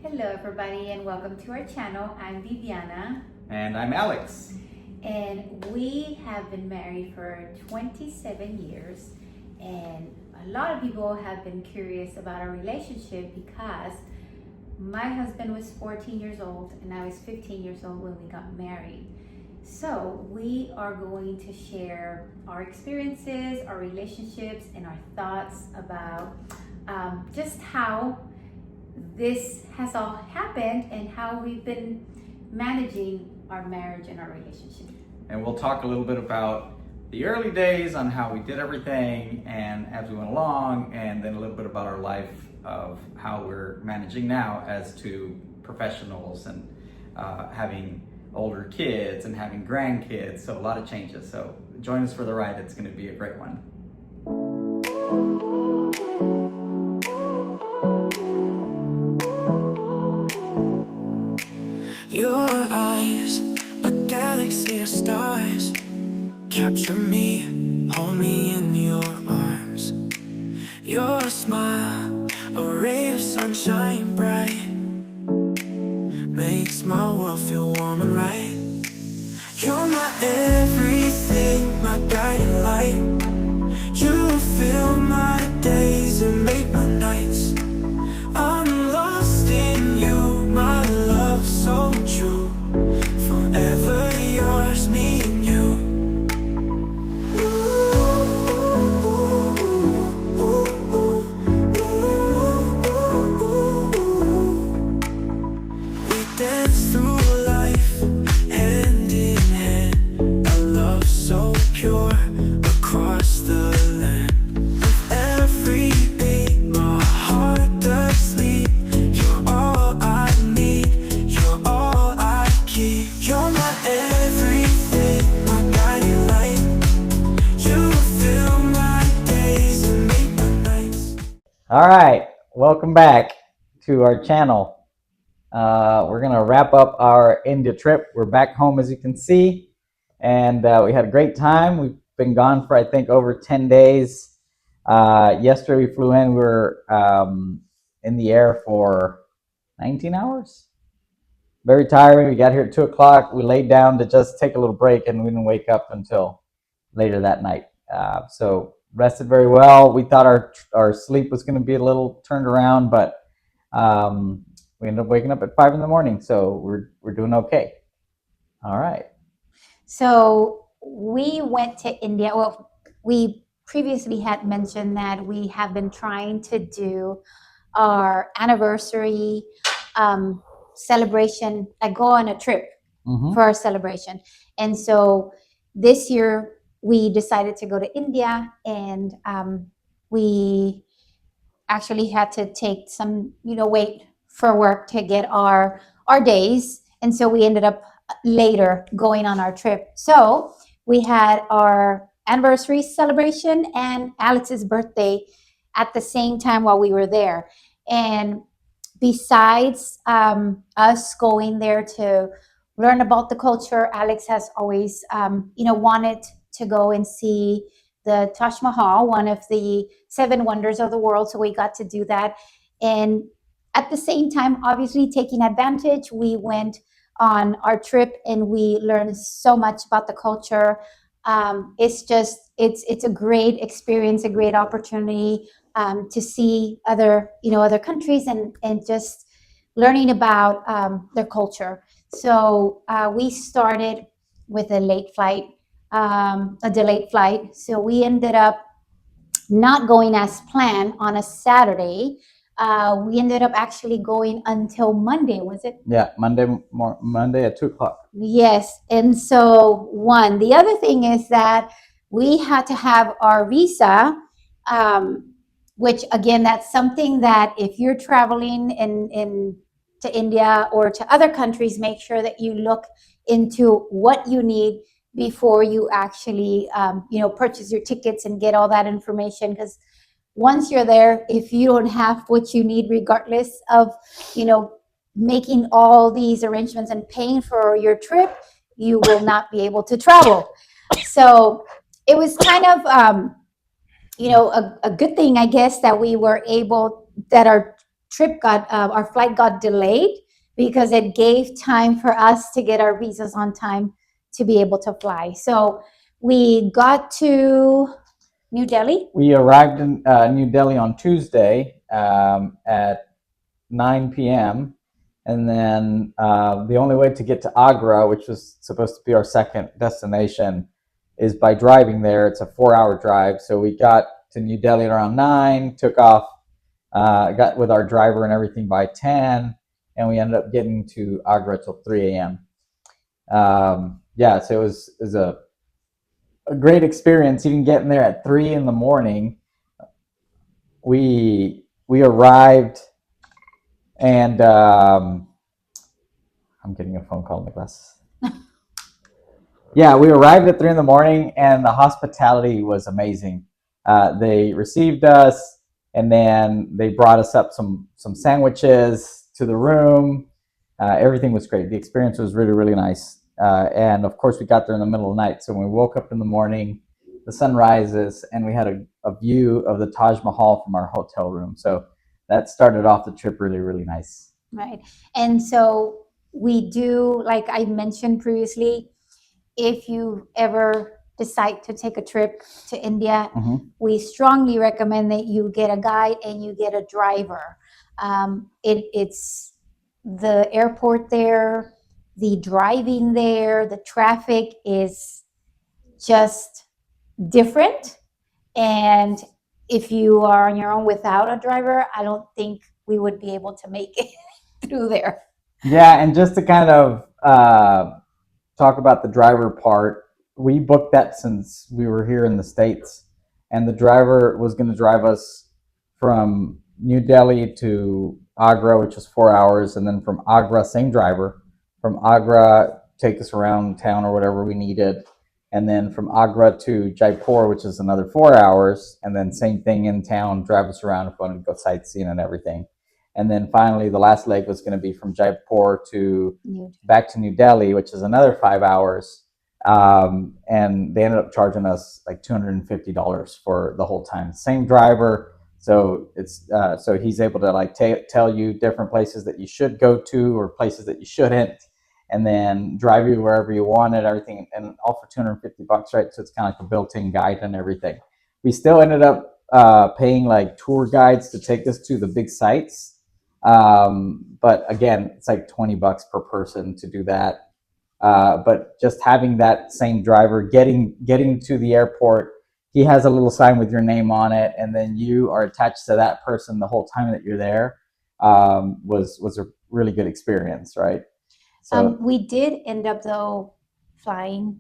Hello everybody and welcome to our channel. I'm Viviana And I'm Alex. and we have been married for 27 years, and a lot of people have been curious about our relationship because my husband was 14 years old and I was 15 years old when we got married. So we are going to share our experiences, our relationships, and our thoughts about just how this has all happened and how we've been managing our marriage and our relationship. And we'll talk a little bit about the early days on how we did everything and as we went along, and then a little bit about our life of how we're managing now as two professionals and having older kids and having grandkids. So a lot of changes. So join us for the ride. It's going to be a great one. Your eyes, a galaxy of stars, capture me, hold me in your arms. Your smile, a ray of sunshine bright, makes my world feel warm and right. You're my everything, my guiding light. You fill my days and make my nights. I'm lost in you, my love so true. Forever yours, me and you. We dance through life, hand in hand. A love so pure across the land. With every beat, my heart does sleep. You're all I need, you're all I keep. You're my everything, my guiding light. You fill my days and make my nights. All right, welcome back to our channel. We're gonna wrap up our India trip. We're back home, as you can see, and we had a great time. We've been gone for I think over 10 days. Yesterday we flew in. We were in the air for 19 hours. Very tired. We got here at 2 o'clock. We laid down to just take a little break, and we didn't wake up until later that night. So rested very well. We thought our sleep was going to be a little turned around, but we ended up waking up at 5 in the morning. So we're doing okay. All right. So we went to India. Well, we previously had mentioned that we have been trying to do our anniversary celebration, like go on a trip for our celebration. And so this year we decided to go to India, and we actually had to take some, wait for work to get our days. And so we ended up later going on our trip. So we had our anniversary celebration and Alex's birthday at the same time while we were there. And besides us going there to learn about the culture, Alex has always, wanted to go and see the Taj Mahal, one of the seven wonders of the world. So we got to do that. And at the same time, obviously taking advantage, we went on our trip and we learned so much about the culture. It's a great experience, a great opportunity to see other countries and just learning about their culture. So we started with a delayed flight. So we ended up not going as planned on a Saturday. We ended up actually going until Monday, was it? Yeah, Monday at 2 o'clock. Yes. And so the other thing is that we had to have our visa, which again, that's something that if you're traveling to India or to other countries, make sure that you look into what you need before you actually, purchase your tickets and get all that information. Because once you're there, if you don't have what you need, regardless of, making all these arrangements and paying for your trip, you will not be able to travel. So it was kind of, a good thing, I guess, that we were able, that our our flight got delayed because it gave time for us to get our visas on time to be able to fly. So we got to New Delhi. We arrived in New Delhi on Tuesday at 9 p.m. And then the only way to get to Agra, which was supposed to be our second destination, is by driving there. It's a 4-hour drive. So we got to New Delhi at around 9, took off, got with our driver and everything by 10, and we ended up getting to Agra till 3 a.m. Yeah, so it was a great experience even getting there at 3 in the morning. We arrived, and I'm getting a phone call, Nicholas. Yeah, we arrived at 3 in the morning, and the hospitality was amazing. They received us, and then they brought us up some sandwiches to the room. Everything was great. The experience was really, really nice. And of course, we got there in the middle of the night. So when we woke up in the morning, the sun rises, and we had a view of the Taj Mahal from our hotel room. So that started off the trip really, really nice. Right. And so we do, like I mentioned previously, if you ever decide to take a trip to India, we strongly recommend that you get a guide and you get a driver. It's the airport there, the driving there, the traffic is just different. And if you are on your own without a driver, I don't think we would be able to make it through there. Yeah, and just to kind of talk about the driver part, we booked that since we were here in the States, and the driver was going to drive us from New Delhi to Agra, which was 4 hours, and then from Agra, same driver, from Agra, take us around town or whatever we needed, and then from Agra to Jaipur, which is another 4 hours, and then same thing in town, drive us around if we wanted to go sightseeing and everything. And then finally, the last leg was going to be from Jaipur to back to New Delhi, which is another 5 hours. And they ended up charging us like $250 for the whole time. Same driver, so it's so he's able to like tell you different places that you should go to or places that you shouldn't, and then drive you wherever you wanted, everything, and all for $250, right? So it's kind of like a built-in guide and everything. We still ended up paying like tour guides to take us to the big sites. But again, it's like $20 per person to do that. But just having that same driver getting to the airport, he has a little sign with your name on it, and then you are attached to that person the whole time that you're there. Was a really good experience, right? So we did end up though flying,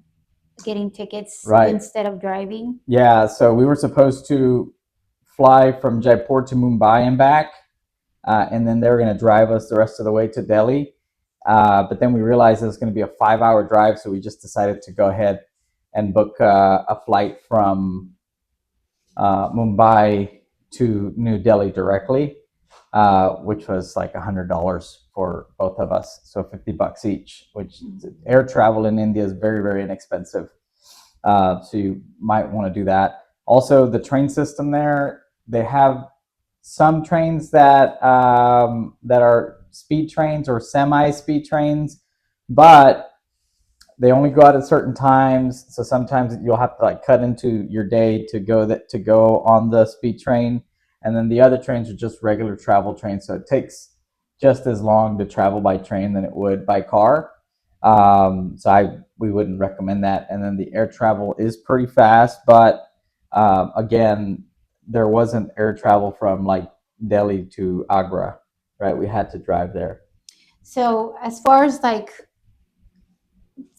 getting tickets instead of driving. Yeah, so we were supposed to fly from Jaipur to Mumbai and back. And then they were going to drive us the rest of the way to Delhi. But then we realized it was going to be a 5-hour drive, so we just decided to go ahead and book a flight from Mumbai to New Delhi directly, which was like $100 for both of us, so $50 each. Which air travel in India is very, very inexpensive, so you might want to do that. Also, the train system there, they have some trains that are speed trains or semi-speed trains, but they only go out at certain times. So sometimes you'll have to like cut into your day to go on the speed train, and then the other trains are just regular travel trains. So it takes just as long to travel by train than it would by car. We wouldn't recommend that. And then the air travel is pretty fast, but again, there wasn't air travel from like Delhi to Agra, right? We had to drive there. So as far as like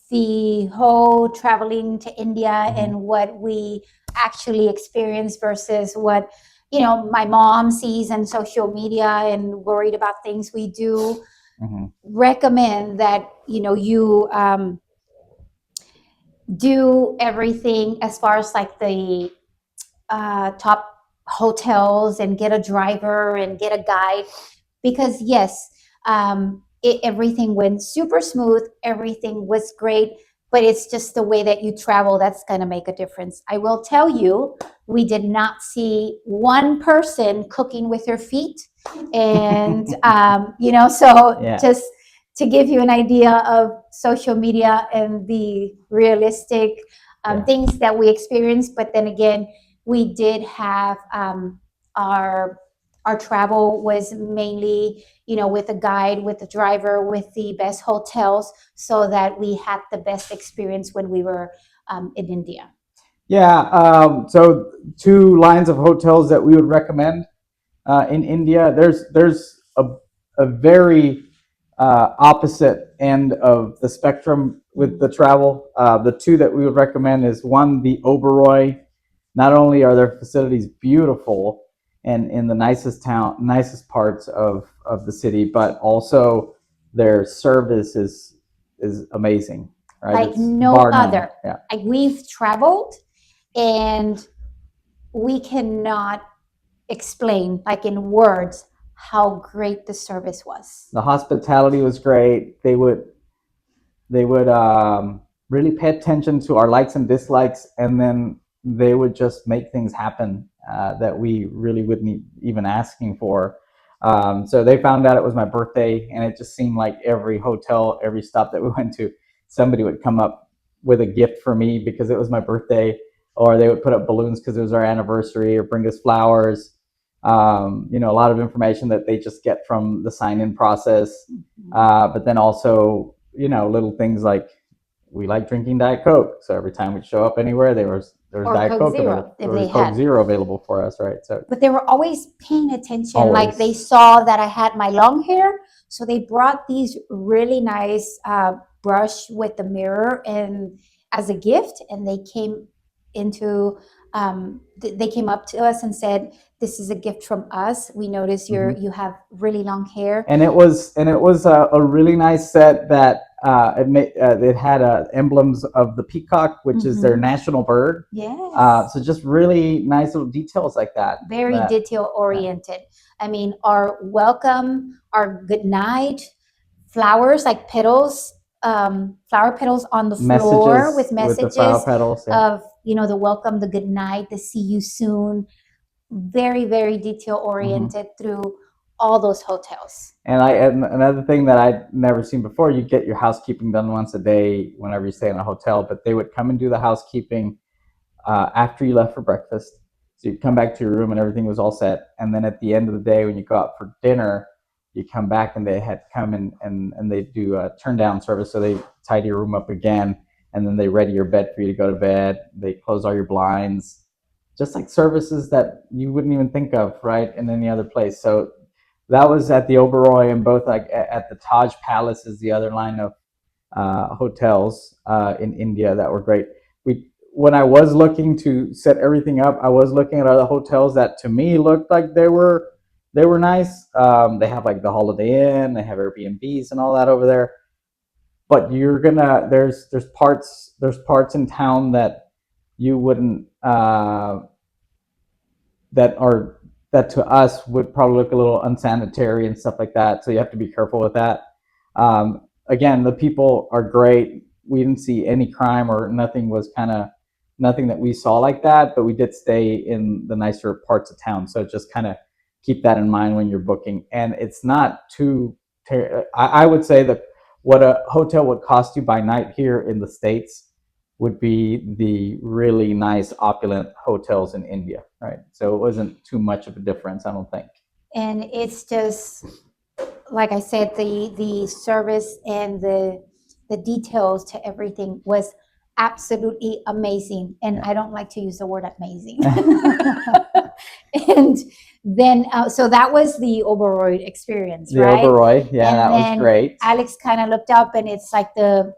the whole traveling to India and what we actually experience versus what, my mom sees on social media and worried about things, we do recommend that, you do everything as far as like the top hotels and get a driver and get a guide, because yes, everything went super smooth, everything was great, but it's just the way that you travel that's going to make a difference. I will tell you, we did not see one person cooking with their feet. And, so Yeah. just to give you an idea of social media and the realistic things that we experienced. But then again, we did have our travel was mainly, with a guide, with a driver, with the best hotels, so that we had the best experience when we were in India. Yeah. So two lines of hotels that we would recommend in India. There's a very opposite end of the spectrum with the travel. The two that we would recommend is one, the Oberoi. Not only are their facilities beautiful and in the nicest parts of the city, but also their service is amazing. Right? Like It's no bar none. other. Yeah. Like we've traveled, and we cannot explain, like in words, how great the service was. The hospitality was great. They would really pay attention to our likes and dislikes, and then they would just make things happen that we really wouldn't even asking for. So they found out it was my birthday, and it just seemed like every hotel, every stop that we went to, somebody would come up with a gift for me because it was my birthday, or they would put up balloons because it was our anniversary, or bring us flowers. A lot of information that they just get from the sign-in process. But then also, little things like we like drinking Diet Coke. So every time we'd show up anywhere, there was Diet Coke available. There was Coke Zero available for us, right? So, but they were always paying attention. Always. Like they saw that I had my long hair, so they brought these really nice brush with the mirror and as a gift, and they came into they came up to us and said, "This is a gift from us. We notice you have really long hair." And it was a really nice set that it had emblems of the peacock, which is their national bird. Yes. So just really nice little details like that. Very detail oriented. I mean, our welcome, our good night, flowers like petals, flower petals on the floor with messages with the flower petals, of the welcome, the good night, the see you soon. Very, very detail oriented through all those hotels. And another thing that I'd never seen before, you get your housekeeping done once a day whenever you stay in a hotel, but they would come and do the housekeeping after you left for breakfast. So you'd come back to your room and everything was all set. And then at the end of the day, when you go out for dinner, you come back and they had come and they do a turn down service. So they tidy your room up again, and then they ready your bed for you to go to bed. They close all your blinds, just like services that you wouldn't even think of, right, in any other place. So that was at the Oberoi, and both like at the Taj Palace is the other line of hotels in India that were great. When I was looking to set everything up, I was looking at other hotels that to me looked like they were nice. They have like the Holiday Inn, they have Airbnbs and all that over there. But there's parts in town that you wouldn't that to us would probably look a little unsanitary and stuff like that. So you have to be careful with that. Again, the people are great. We didn't see any crime, or nothing that we saw like that, but we did stay in the nicer parts of town. So just kind of keep that in mind when you're booking. And it's not too, I would say that what a hotel would cost you by night here in the States would be the really nice opulent hotels in India, right? So it wasn't too much of a difference, I don't think. And it's just, like I said, the service and the details to everything was absolutely amazing. And I don't like to use the word amazing. And then, so that was the Oberoi experience, right? The Oberoi, yeah, that was great. Alex kind of looked up, and it's like the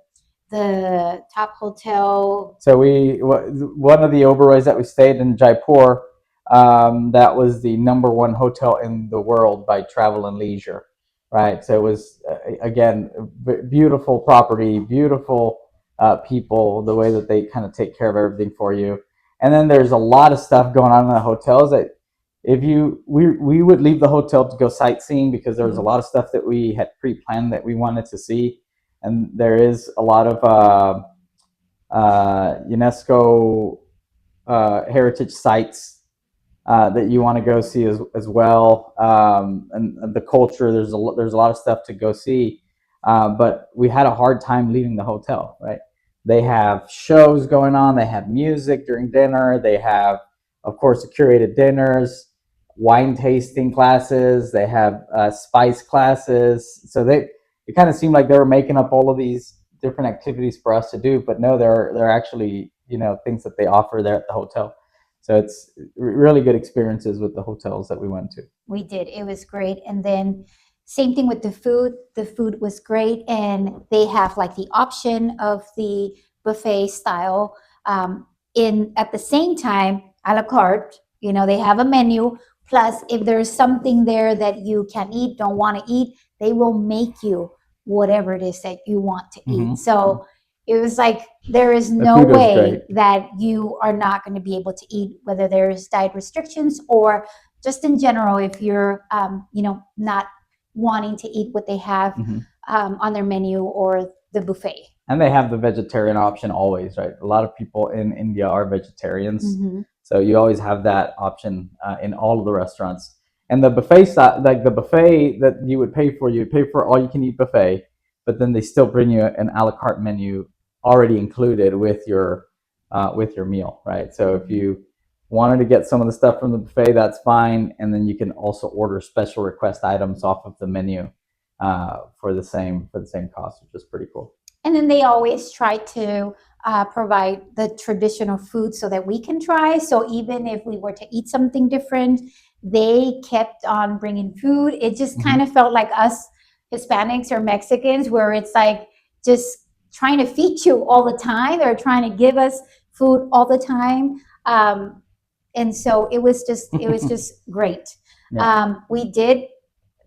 top hotel. So one of the Oberois that we stayed in Jaipur, that was the #1 hotel in the world by Travel and Leisure, right? So it was again beautiful property, beautiful people, the way that they kind of take care of everything for you. And then there's a lot of stuff going on in the hotels that we would leave the hotel to go sightseeing because there was a lot of stuff that we had pre-planned that we wanted to see. And there is a lot of UNESCO heritage sites that you want to go see as well, and the culture. There's a lot of stuff to go see, but we had a hard time leaving the hotel. Right? They have shows going on. They have music during dinner. They have, of course, curated dinners, wine tasting classes. They have spice classes. So it kind of seemed like they were making up all of these different activities for us to do, but no, they're actually things that they offer there at the hotel. So it's really good experiences with the hotels that we went to. We did. It was great. And then same thing with the food. The food was great, and they have like the option of the buffet style. In at the same time, a la carte. They have a menu. Plus, if there's something there that you can eat, don't want to eat, they will make you whatever it is that you want to eat. So it was like there is no way that you are not going to be able to eat, whether there's diet restrictions or just in general, if you're not wanting to eat what they have on their menu or the buffet. And they have the vegetarian option always, right? A lot of people in India are vegetarians, so you always have that option in all of the restaurants. And the buffet, like the buffet that you would pay for, all you can eat buffet, but then they still bring you an a la carte menu already included with your meal, right? So if you wanted to get some of the stuff from the buffet, that's fine, and then you can also order special request items off of the menu for the same cost, which is pretty cool. And then they always try to provide the traditional food so that we can try. So even if we were to eat something different, they kept on bringing food. It just kind of felt like us Hispanics or Mexicans, where it's like just trying to feed you all the time. They're trying to give us food all the time. And so it was just great. Yeah. We did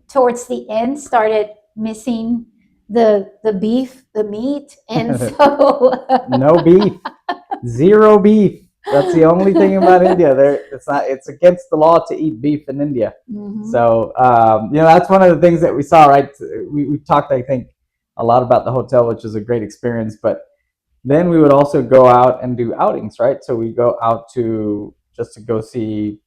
towards the end started missing the beef, the meat, and so no beef, zero beef. That's the only thing about India. It's against the law to eat beef in India. So that's one of the things that we saw. Right, we talked, I think, a lot about the hotel, which was a great experience. But then we would also go out and do outings, right? So we go out when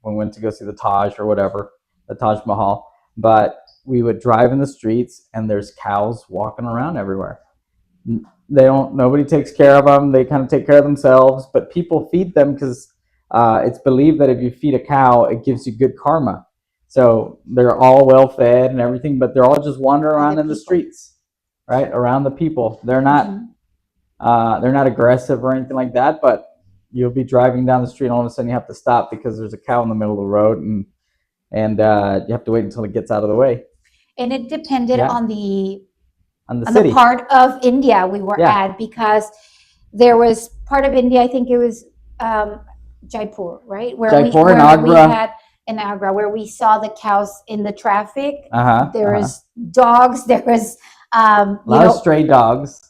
we went to go see the Taj or whatever, the Taj Mahal. But we would drive in the streets, and there's cows walking around everywhere. Nobody takes care of them. They kind of take care of themselves, but people feed them because it's believed that if you feed a cow, it gives you good karma. So they're all well fed and everything, but they're all just wandering around in the streets, right? Around the people. They're not aggressive or anything like that, but you'll be driving down the street and all of a sudden you have to stop because there's a cow in the middle of the road, and you have to wait until it gets out of the way. And it depended on the city. Part of India we were at, because there was part of India, I think it was Jaipur, right? Where we had in Agra, where we saw the cows in the traffic. There was dogs. There was a lot of stray dogs.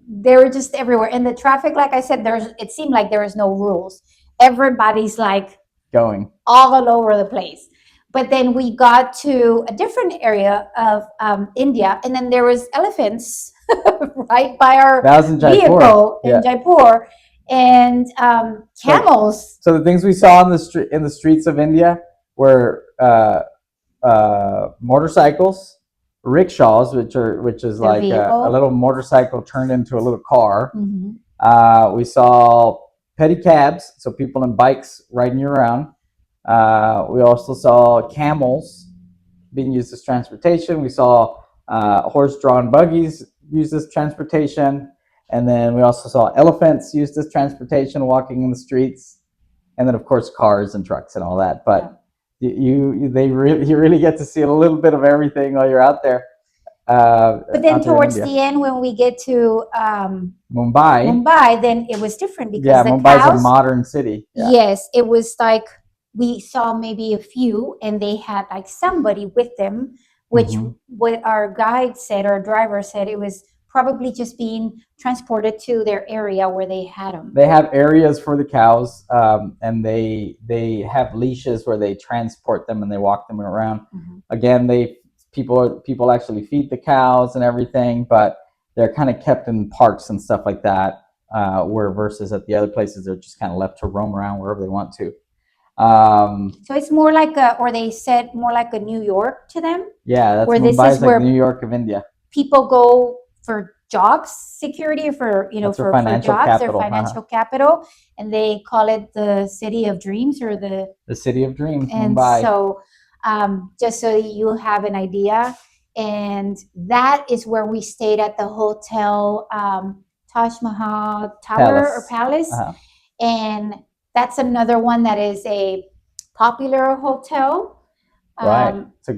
They were just everywhere. In the traffic, like I said, it seemed like there was no rules. Everybody's like going all over the place. But then we got to a different area of India, and then there was elephants right by our vehicle in Jaipur, and camels. So the things we saw in the streets of India were motorcycles, rickshaws, which is like a little motorcycle turned into a little car. We saw pedicabs, so people in bikes riding you around. We also saw camels being used as transportation. We saw horse-drawn buggies used as transportation, and then we also saw elephants used as transportation walking in the streets, and then of course cars and trucks and all that. But you really get to see a little bit of everything while you're out there. But then towards the end, when we get to Mumbai, then it was different because Mumbai's a modern city. Yes, it was like we saw maybe a few, and they had like somebody with them, which what our guide said, our driver said, it was probably just being transported to their area where they had them. They have areas for the cows, and they have leashes where they transport them and they walk them around. Again, people actually feed the cows and everything, but they're kind of kept in parks and stuff like that. where versus at the other places they're just kind of left to roam around wherever they want to. So it's more like a, or they said more like a New York to them. Yeah, that's where this Mumbai is is like where New York of India. people go for job security, for That's their for financial jobs, their capital. financial capital, and they call it the city of dreams, or the city of dreams, and Mumbai. so just so you have an idea, and that is where we stayed at the hotel, Taj Mahal Tower or Palace. And that's another one that is a popular hotel. Right. It's a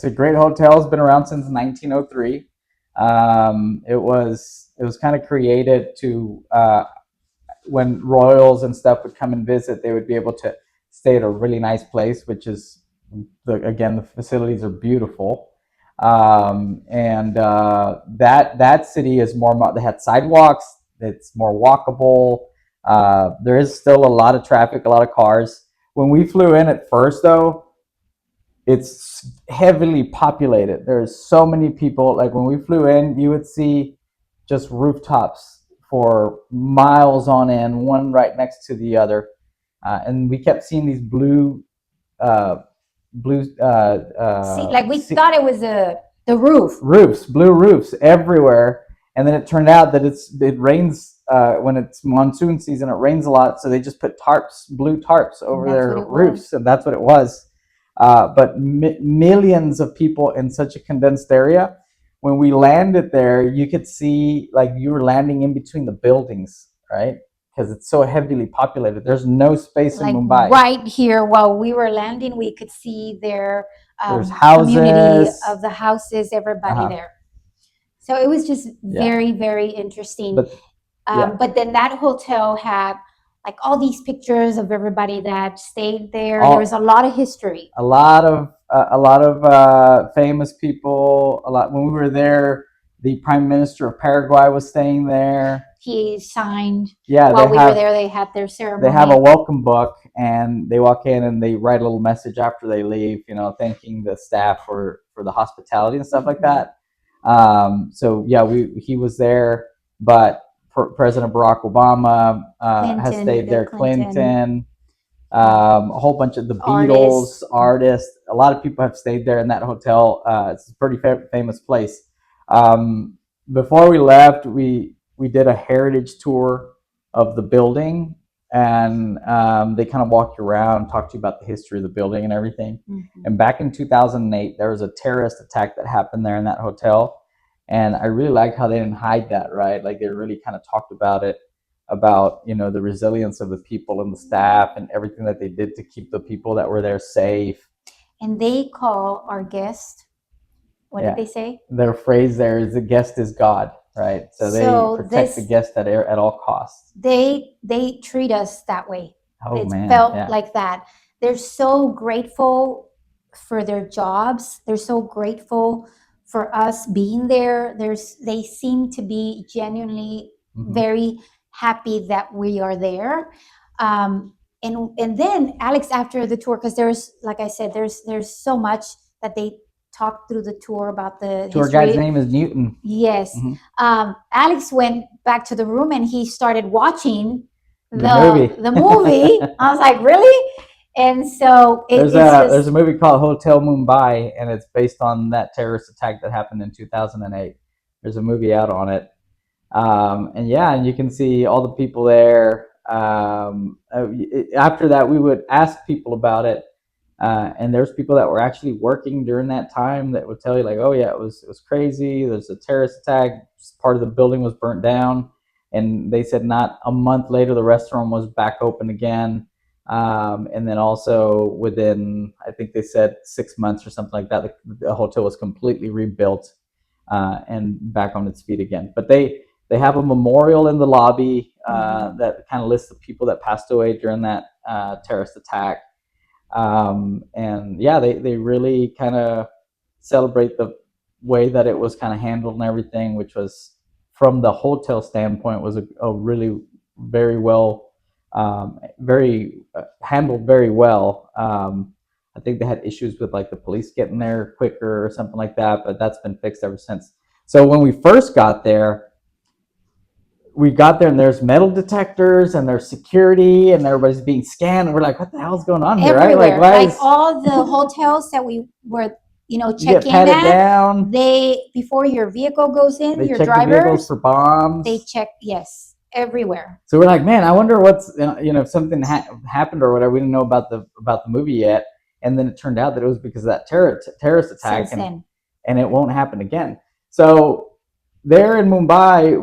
great hotel. It's been around since 1903. It was kind of created to when royals and stuff would come and visit, they would be able to stay at a really nice place, which is again, the facilities are beautiful. And that city is more. They had sidewalks. It's more walkable. There is still a lot of traffic, a lot of cars. When we flew in at first, though, it's heavily populated. There's so many people. Like when we flew in, you would see just rooftops for miles on end, one right next to the other. And we kept seeing these blue like we thought it was the roofs, blue roofs everywhere. And then it turned out that it rains when it's monsoon season. It rains a lot, so they just put blue tarps over their roofs, and that's what it was. But millions of people in such a condensed area. When we landed there, you could see like you were landing in between the buildings, right? Because it's so heavily populated. There's no space in Mumbai. Right here, while we were landing, we could see their there's houses, community of the houses, everybody there. So it was just very, very interesting. But then that hotel had like all these pictures of everybody that stayed there. There was a lot of history. A lot of famous people. When we were there, the Prime Minister of Paraguay was staying there. He signed. While we were there, they had their ceremony. They have a welcome book, and they walk in and they write a little message after they leave, thanking the staff for the hospitality and stuff like that. So yeah, he was there, but President Barack Obama has stayed there. Clinton. A whole bunch of the Beatles, artists. A lot of people have stayed there in that hotel. It's a pretty famous place. Before we left, we did a heritage tour of the building, and they kind of walked you around, talked to you about the history of the building and everything. And back in 2008, there was a terrorist attack that happened there in that hotel, and I really liked how they didn't hide that, right? Like they really kind of talked about it, about the resilience of the people and the staff and everything that they did to keep the people that were there safe. And they call our guest, what did they say? Their phrase there is, the guest is God, right? So they protect the guest at all costs. They treat us that way. It felt like that. They're so grateful for their jobs. They're so grateful for us being there. They seem to be genuinely very happy that we are there. And then Alex, after the tour, because there's, like I said, there's so much that they talked through the tour about the tour history. Guide's name is Newton. Yes. Alex went back to the room and he started watching the movie. I was like, really? And so there's a movie called Hotel Mumbai, and it's based on that terrorist attack that happened in 2008. There's a movie out on it. And you can see all the people there. After that, we would ask people about it, and there's people that were actually working during that time that would tell you like, oh yeah, it was crazy. There's a terrorist attack. Part of the building was burnt down, and they said not a month later the restaurant was back open again. And then also within, I think they said 6 months or something like that, the hotel was completely rebuilt and back on its feet again. But they have a memorial in the lobby that kind of lists the people that passed away during that terrorist attack. And yeah, they really kind of celebrate the way that it was kind of handled and everything, which was, from the hotel standpoint, was a really very well, handled very well. I think they had issues with like the police getting there quicker or something like that, but that's been fixed ever since. So when we first got there, we got there and there's metal detectors and there's security and everybody's being scanned. And we're like, what the hell's going on here, right? Everywhere. Like, why Like is all the hotels that we were, you check get in patted at, down? they before your vehicle goes in, They your check the vehicles drivers, for bombs. they check, yes, everywhere. So we're like, man, I wonder what's if something happened or whatever. We didn't know about the movie yet, and then it turned out that it was because of that terrorist attack, Since then. and it won't happen again. So there in Mumbai,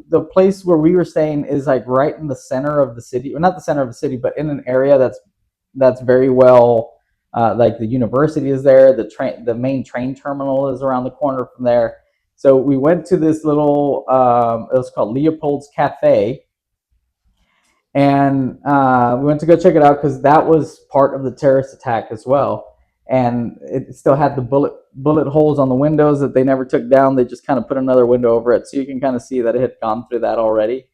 the place where we were staying is like right in the center of the city, well, not the center of the city, but in an area that's very well, like the university is there, the main train terminal is around the corner from there. So we went to this little, it was called Leopold's Cafe, and we went to go check it out because that was part of the terrorist attack as well. And it still had the bullet holes on the windows that they never took down. They just kind of put another window over it, so you can kind of see that it had gone through that already.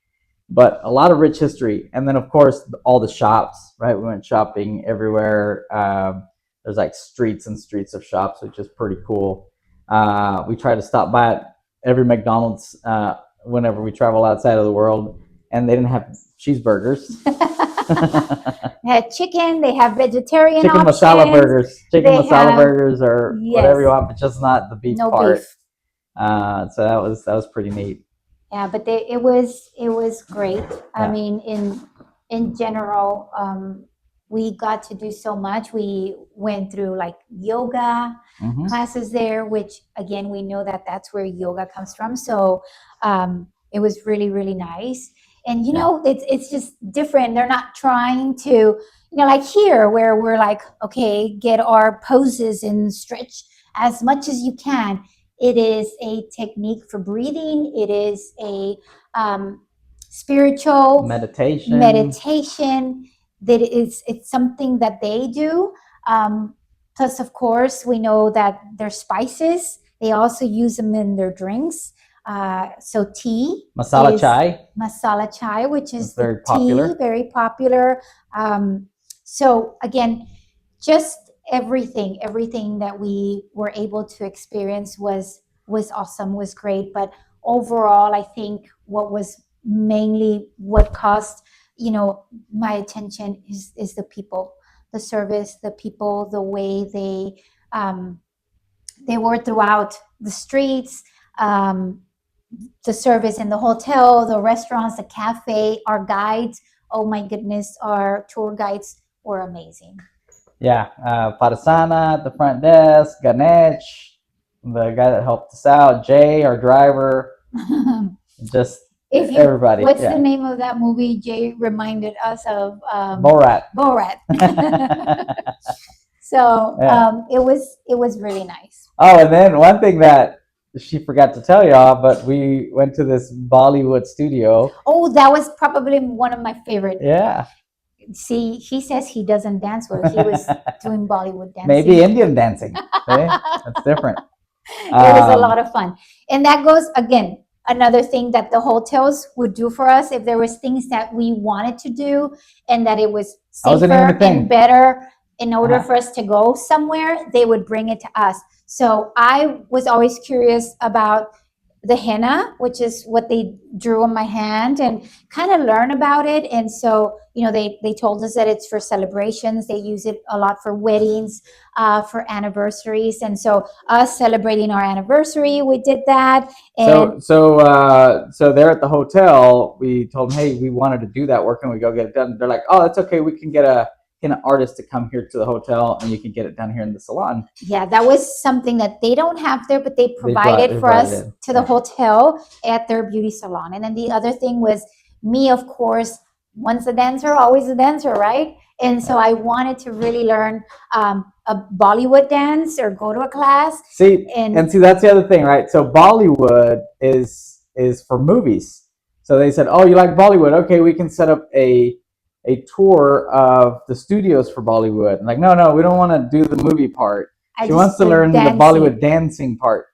But a lot of rich history, and then of course all the shops. Right, we went shopping everywhere. There's like streets and streets of shops, which is pretty cool. We try to stop by at every McDonald's whenever we travel outside of the world, and they didn't have cheeseburgers. They had chicken. They have vegetarian chicken options. masala burgers, They have- burgers, or Yes. whatever you want, but just not the beef No part. beef. So that was pretty neat. Yeah, but it was great. I Yeah. mean, in general, we got to do so much. We went through like yoga Mhm. classes there, which again, we know that that's where yoga comes from. So it was really, really nice. And it's just different. They're not trying to, like here where we're like, okay, get our poses and stretch as much as you can. It is a technique for breathing. It is a spiritual Meditation. That it's something that they do. Plus, of course, we know that their spices, they also use them in their drinks. So tea, Masala chai, which is It's very the popular. tea, very popular. So again, just everything that we were able to experience was awesome, was great. But overall, I think what was mainly what caused my attention is the people, the service, the people, the way they were throughout the streets, the service in the hotel, the restaurants, the cafe, our guides. Oh my goodness, our tour guides were amazing. Yeah, Parasana at the front desk, Ganesh, the guy that helped us out, Jay, our driver, just everybody. What's the name of that movie Jay reminded us of? Borat. So it was really nice. Oh, and then one thing that she forgot to tell y'all, but we went to this Bollywood studio. Oh, that was probably one of my favorite. Yeah. See, he says he doesn't dance well. He was doing Bollywood dancing. Maybe Indian dancing. That's different. It was a lot of fun. And that goes, again, another thing that the hotels would do for us if there was things that we wanted to do and that it was safer and better in order for us to go somewhere, they would bring it to us. So I was always curious about the henna, which is what they drew on my hand, and kind of learn about it. And so, they told us that it's for celebrations. They use it a lot for weddings, for anniversaries. And so us celebrating our anniversary, we did that. And so there at the hotel, we told them, hey, we wanted to do that. Where can we go get it done? They're like, oh, that's okay. We can get an artist to come here to the hotel and you can get it done here in the salon. Yeah, that was something that they don't have there, but they provided for us to the hotel at their beauty salon. And then the other thing was me, of course, once a dancer, always a dancer, right? And so I wanted to really learn a Bollywood dance or go to a class. See, that's the other thing, right? So Bollywood is for movies. So they said, oh, you like Bollywood? Okay, we can set up a tour of the studios for Bollywood. And like, no, we don't want to do the movie part. She wants to learn the Bollywood dancing part.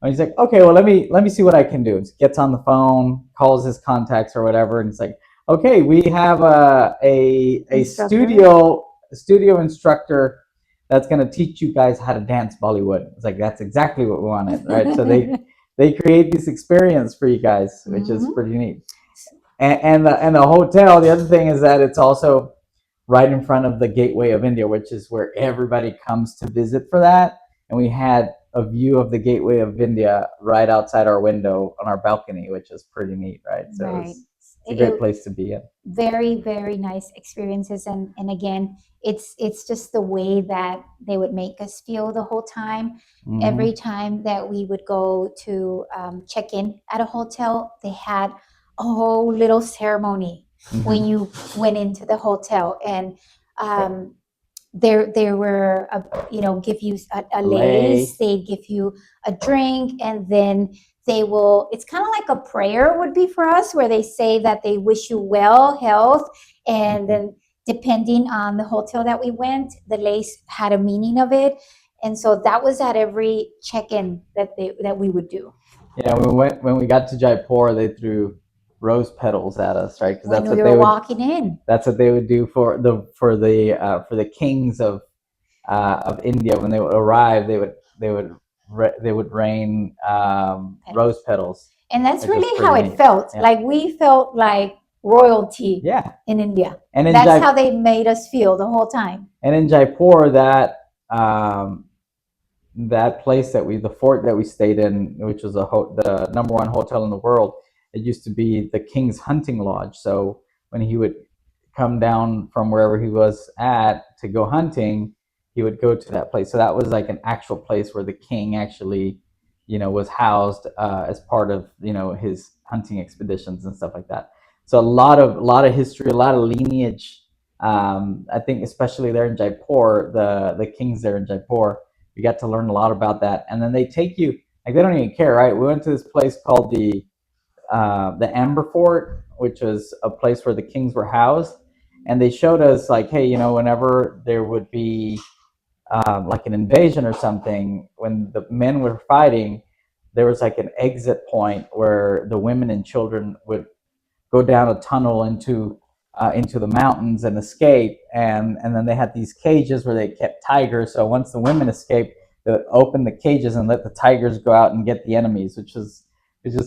And he's like, okay, well, let me see what I can do. And he gets on the phone, calls his contacts or whatever, and it's like, okay, we have a studio instructor that's going to teach you guys how to dance Bollywood. It's like, that's exactly what we wanted, right? So they create this experience for you guys, which is Mhm. pretty neat. And the hotel. The other thing is that it's also right in front of the Gateway of India, which is where everybody comes to visit for that. And we had a view of the Gateway of India right outside our window on our balcony, which is pretty neat, right? So Right. it's a great place to be in. Very, very nice experiences, and again, it's just the way that they would make us feel the whole time. Mm-hmm. Every time that we would go to check in at a hotel, they had a whole little ceremony when Mm-hmm. you went into the hotel, and um, there were give you a lace, Lay. they give you a drink, and then they will, it's kind of like a prayer would be for us, where they say that they wish you well health, and then depending on the hotel that we went, the lace had a meaning of it. And so that was at every check-in that we would do Yeah, when we got to Jaipur, they threw rose petals at us, right? Because when we were walking in. that's what they would do for the kings of India when they would arrive. They would rain rose petals, And that's which was really how pretty it neat. felt. Yeah. Like we felt like royalty Yeah, in India. and That's how they made us feel the whole time. and in Jaipur, that place the fort that we stayed in, which was the number one hotel in the world, it used to be the king's hunting lodge. So when he would come down from wherever he was at to go hunting, he would go to that place. So that was like an actual place where the king actually, was housed as part of his hunting expeditions and stuff like that. So a lot of history, a lot of lineage. I think especially there in Jaipur, the kings there in Jaipur, we got to learn a lot about that. And then they take you, like, they don't even care, right? We went to this place called the Amber Fort, which was a place where the kings were housed, and they showed us, like, hey, whenever there would be like an invasion or something, when the men were fighting, there was like an exit point where the women and children would go down a tunnel into the mountains and escape. And then they had these cages where they kept tigers. So once the women escaped, they would open the cages and let the tigers go out and get the enemies, which is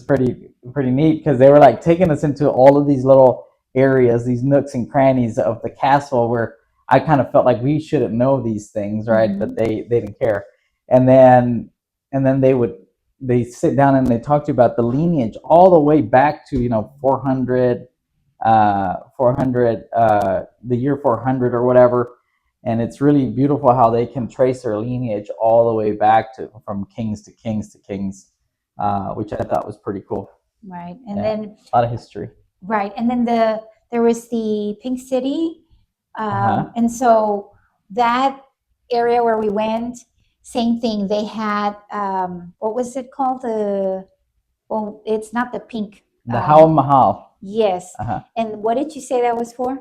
pretty neat, because they were like taking us into all of these little areas, these nooks and crannies of the castle, where I kind of felt like we shouldn't know these things, right? Mhm. But they didn't care. And then they sit down and they talk to you about the lineage all the way back to 400, the year 400 or whatever. And it's really beautiful how they can trace their lineage all the way back to from kings to kings to kings, which I thought was pretty cool. Right. And Yeah, then a lot of history. right. And then there was the Pink City. Uh-huh. And so that area where we went, same thing. They had what was it called? Well, it's not the pink. The Howell Mahal, Yes. uh-huh, And what did you say that was for?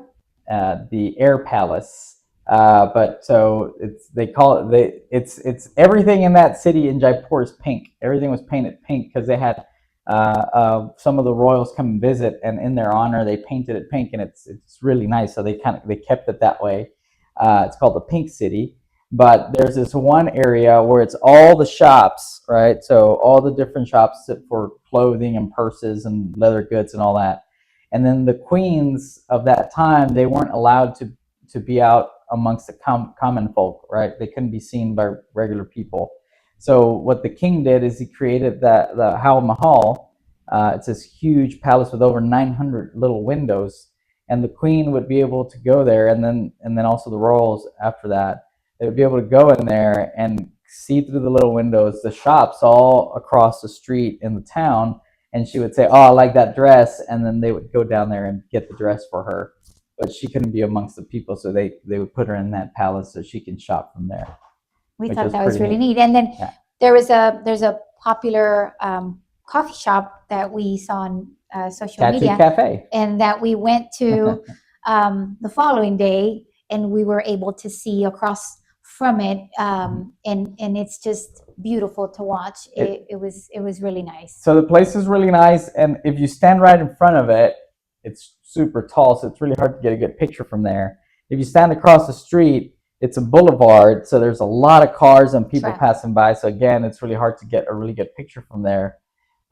the Air Palace. But so they call it it's everything in that city in Jaipur is pink. Everything was painted pink because they had some of the royals come and visit, and in their honor they painted it pink, and it's really nice. So they kept it that way. It's called the Pink City. But there's this one area where it's all the shops, right? So all the different shops for clothing and purses and leather goods and all that. And then the queens of that time, they weren't allowed to be out amongst the common folk, right? They couldn't be seen by regular people. So what the king did is he created the Howell Mahal. It's this huge palace with over 900 little windows, and the queen would be able to go there, and then also the royals after that. They would be able to go in there and see through the little windows the shops all across the street in the town, and she would say, "Oh, I like that dress," and then they would go down there and get the dress for her. But she couldn't be amongst the people, so they would put her in that palace so she can shop from there. We Which thought was that was pretty really neat. neat. And then Yeah. there's a popular coffee shop that we saw on social Tattoo media, Cafe. and that we went to the following day, and we were able to see across from it, and it's just beautiful to watch. It was really nice. So the place is really nice, and if you stand right in front of it, it's super tall, so it's really hard to get a good picture from there. If you stand across the street, it's a boulevard, so there's a lot of cars and people Traffic. passing by. So again, it's really hard to get a really good picture from there.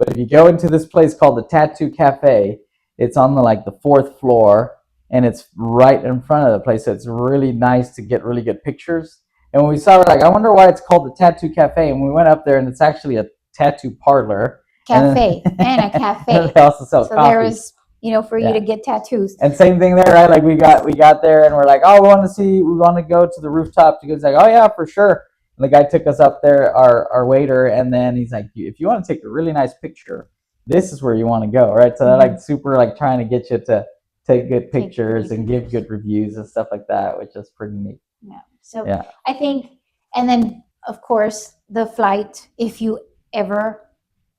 But if you go into this place called the Tattoo Cafe, it's on the fourth floor, and it's right in front of the place. So it's really nice to get really good pictures. And when we saw, we're like, I wonder why it's called the Tattoo Cafe. And we went up there, and it's actually a tattoo parlor. Cafe and a cafe. And they also sell So coffee. there was, for you to get tattoos. And same thing there, right? Like we got there, and we're like, oh, we want to go to the rooftop. He was like, oh yeah, for sure. And the guy took us up there, our waiter, and then he's like, if you want to take a really nice picture, this is where you want to go, right? So they're super trying to get you to take good pictures and give good reviews and stuff like that, which is pretty neat. Yeah. So I think, and then of course the flight, if you ever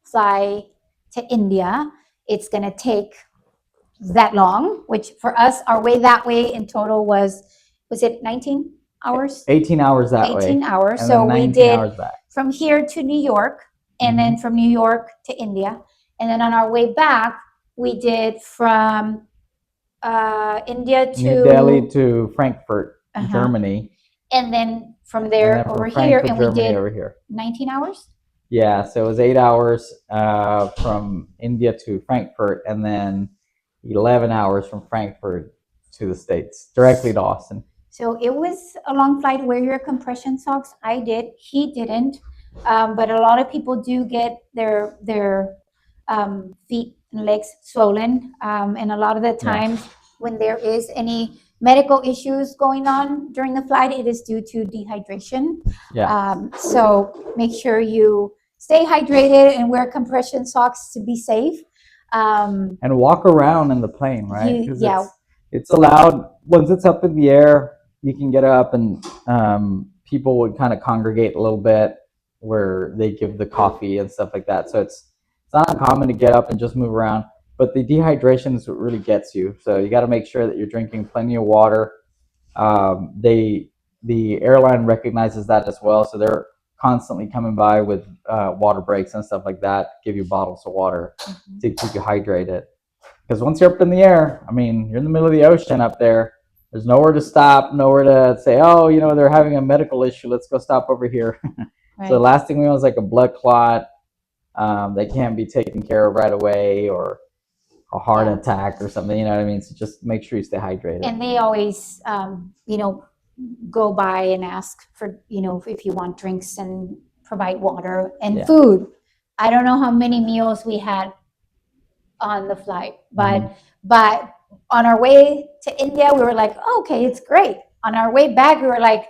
fly to India, it's going to take that long, which for us, our way that way in total was it 19 hours? 18 hours that 18 way. 18 hours. And so we did from here to New York, and then from New York to India. And then on our way back, we did from India to New Delhi to Frankfurt, Germany. And then from there from over Frankfurt, here, and Germany, we did over here. 19 hours? Yeah, so it was 8 hours from India to Frankfurt, and then 11 hours from Frankfurt to the States, directly to Austin. So it was a long flight. Wear your compression socks. I did. He didn't. But a lot of people do get their feet and legs swollen. And a lot of the times when there is any medical issues going on during the flight, it is due to dehydration. So make sure you stay hydrated and wear compression socks to be safe. And walk around in the plane, right? It's allowed. Once it's up in the air, you can get up, and people would kind of congregate a little bit where they give the coffee and stuff like that. So it's not uncommon to get up and just move around. But the dehydration is what really gets you. So you got to make sure that you're drinking plenty of water. The airline recognizes that as well, so they're constantly coming by with water breaks and stuff like that, give you bottles of water to keep you hydrated. Because once you're up in the air, I mean, you're in the middle of the ocean up there. There's nowhere to stop, nowhere to say, oh, they're having a medical issue. Let's go stop over here. Right. So the last thing we want is like a blood clot that can't be taken care of right away, or a heart attack or something. You know what I mean? So just make sure you stay hydrated. And they always, go by and ask for, if you want drinks, and provide water and food. I don't know how many meals we had on the flight, but on our way to India, we were like, okay, it's great. On our way back, we were like,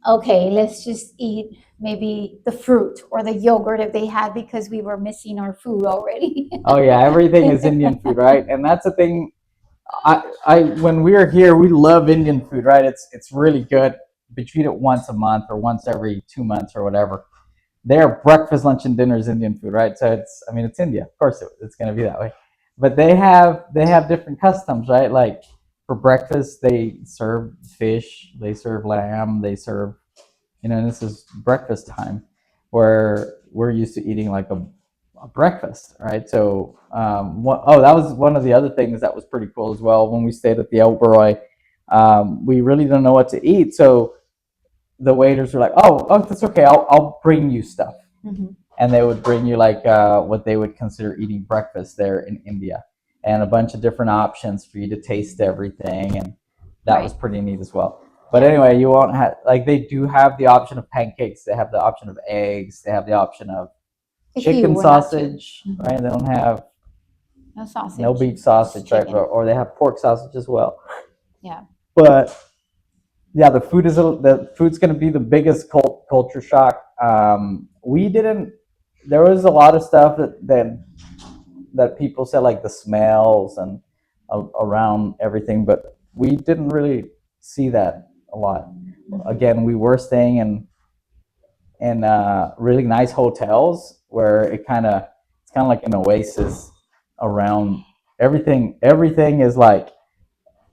okay, let's just eat maybe the fruit or the yogurt if they had, because we were missing our food already. Oh yeah, everything is Indian food, right? And that's the thing. When we're here, we love Indian food, right? It's really good. We treat it once a month or once every 2 months or whatever. Their breakfast, lunch, and dinner is Indian food, right? So it's India. Of course, it's going to be that way. But they have different customs, right? Like for breakfast, they serve fish, they serve lamb, they serve, and this is breakfast time, where we're used to eating like a breakfast, right? So, that was one of the other things that was pretty cool as well. When we stayed at the Oberoi, we really didn't know what to eat, so the waiters were like, "Oh, that's okay. I'll bring you stuff," and they would bring you like what they would consider eating breakfast there in India, and a bunch of different options for you to taste everything, and that was pretty neat as well. But anyway, you won't have, they do have the option of pancakes. They have the option of eggs. They have the option of chicken sausage, right? They don't have no sausage, no beef sausage, right? Or they have pork sausage as well. Yeah. But yeah, the food's going to be the biggest culture shock. There was a lot of stuff that people said, like the smells and around everything, but we didn't really see that a lot. Again, we were staying in really nice hotels where it's kind of like an oasis around everything. Everything is like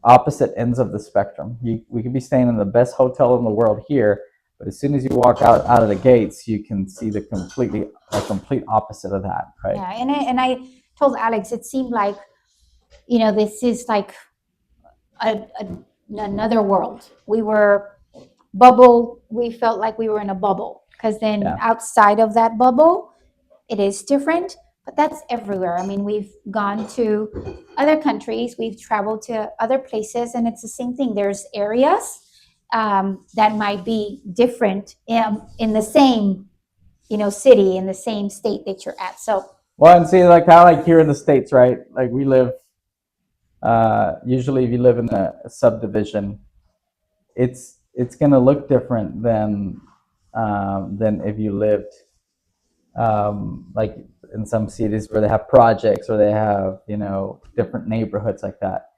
opposite ends of the spectrum. We could be staying in the best hotel in the world here, but as soon as you walk out of the gates, you can see the complete opposite of that, right? Yeah, and I told Alex, it seemed like, this is like another world. We were bubble. We felt like we were in a bubble, because then outside of that bubble, it is different. but that's everywhere. I mean, we've gone to other countries, we've traveled to other places, and it's the same thing. There's areas that might be different in the same, city, in the same state that you're at. So, well, and see, like how like here in the States, right? Like we live. Usually, if you live in a subdivision, it's going to look different than if you lived like in some cities where they have projects or they have different neighborhoods like that.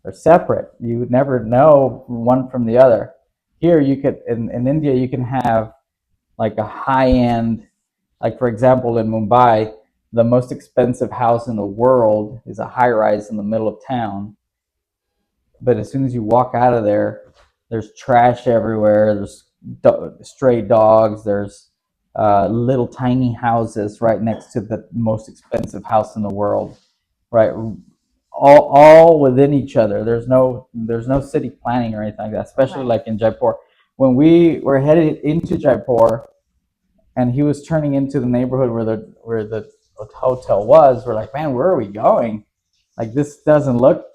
They're separate. You would never know one from the other. Here, you could in India, you can have like a high end, like for example, in Mumbai, the most expensive house in the world is a high rise in the middle of town. But as soon as you walk out of there, there's trash everywhere. There's stray dogs. There's little tiny houses right next to the most expensive house in the world, right? All within each other. There's no city planning or anything like that. Especially right. like in Jaipur, when we were headed into Jaipur, and he was turning into the neighborhood where the hotel was. We're like, man, where are we going? Like this doesn't look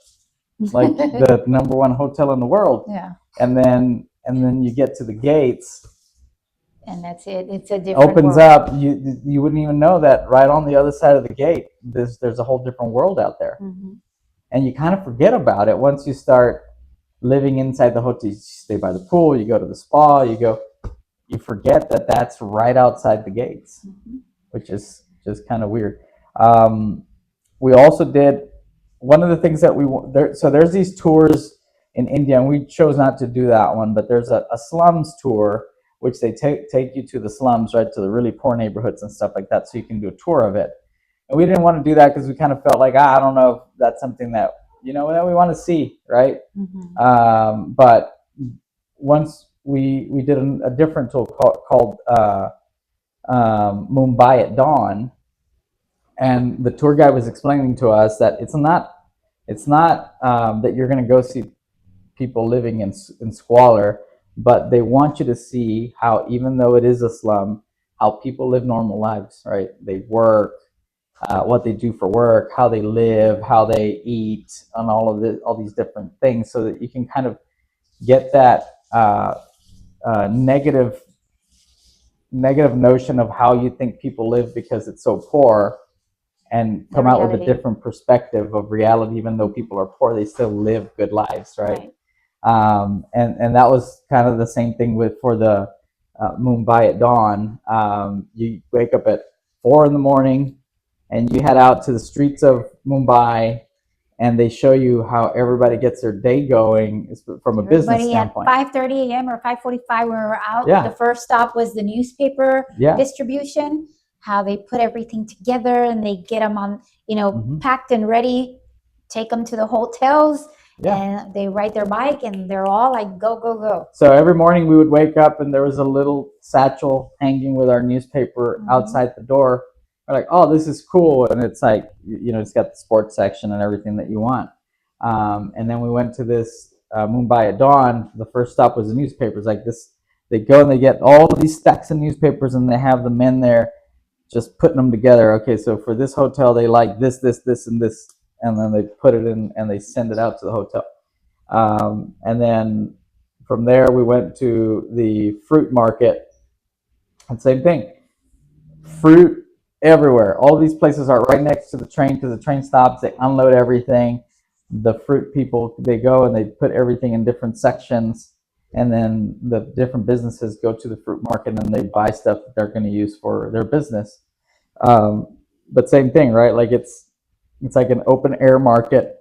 like the number one hotel in the world. Yeah. And then you get to the gates, And that's it. It's a different opens world. up. You wouldn't even know that right on the other side of the gate, there's a whole different world out there. Mm-hmm. And you kind of forget about it once you start living inside the hotel. You stay by the pool, you go to the spa, you forget that that's right outside the gates, which is just kind of weird. We also did one of the things that so there's these tours in India, and we chose not to do that one, but there's a slums tour, which they take you to the slums, right, to the really poor neighborhoods and stuff like that, so you can do a tour of it. And we didn't want to do that because we kind of felt like, I don't know if that's something that that we want to see, right? Mm-hmm. But once we did a different tour called Mumbai at Dawn, and the tour guide was explaining to us that it's not that you're going to go see people living in squalor, but they want you to see how, even though it is a slum, how people live normal lives, right? They work, what they do for work, how they live, how they eat, and all these different things, so that you can kind of get that negative notion of how you think people live because it's so poor, and come out with a different perspective of reality. Even though people are poor, they still live good lives, right? And that was kind of the same thing for the Mumbai at Dawn. You wake up at 4 a.m. and you head out to the streets of Mumbai, and they show you how everybody gets their day going from a business standpoint. At 5:30 a.m. or 5:45 when we were out, Yeah. The first stop was the newspaper Yeah. distribution, how they put everything together and they get them on, packed and ready, take them to the hotels, and they ride their bike, and they're all like, go, go, go. So every morning we would wake up and there was a little satchel hanging with our newspaper outside the door. We're like, oh, this is cool. And it's like, it's got the sports section and everything that you want. And then we went to this Mumbai at Dawn. The first stop was the newspapers. Like this, they go and they get all of these stacks of newspapers, and they have the men there just putting them together. Okay, so for this hotel, they like this, this, this, and this. And then they put it in and they send it out to the hotel. And then from there, we went to the fruit market. And same thing. Fruit everywhere. All these places are right next to the train, because the train stops, they unload everything. The fruit people, they go and they put everything in different sections. And then the different businesses go to the fruit market and they buy stuff that they're going to use for their business. But same thing, right? Like it's like an open air market.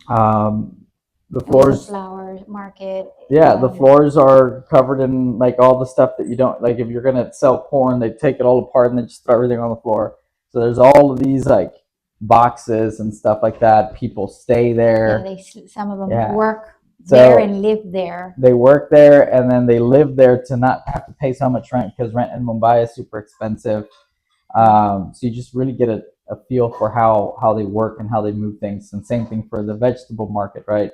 The floors, flower market. The floors are covered in like all the stuff that you don't like. If you're gonna sell porn, they take it all apart and they just throw everything on the floor. So there's all of these like boxes and stuff like that. People stay there. Some of them work So there and live there. They work there and then they live there to not have to pay so much rent, because rent in Mumbai is super expensive. So you just really get a feel for how they work and how they move things. And same thing for the vegetable market, right?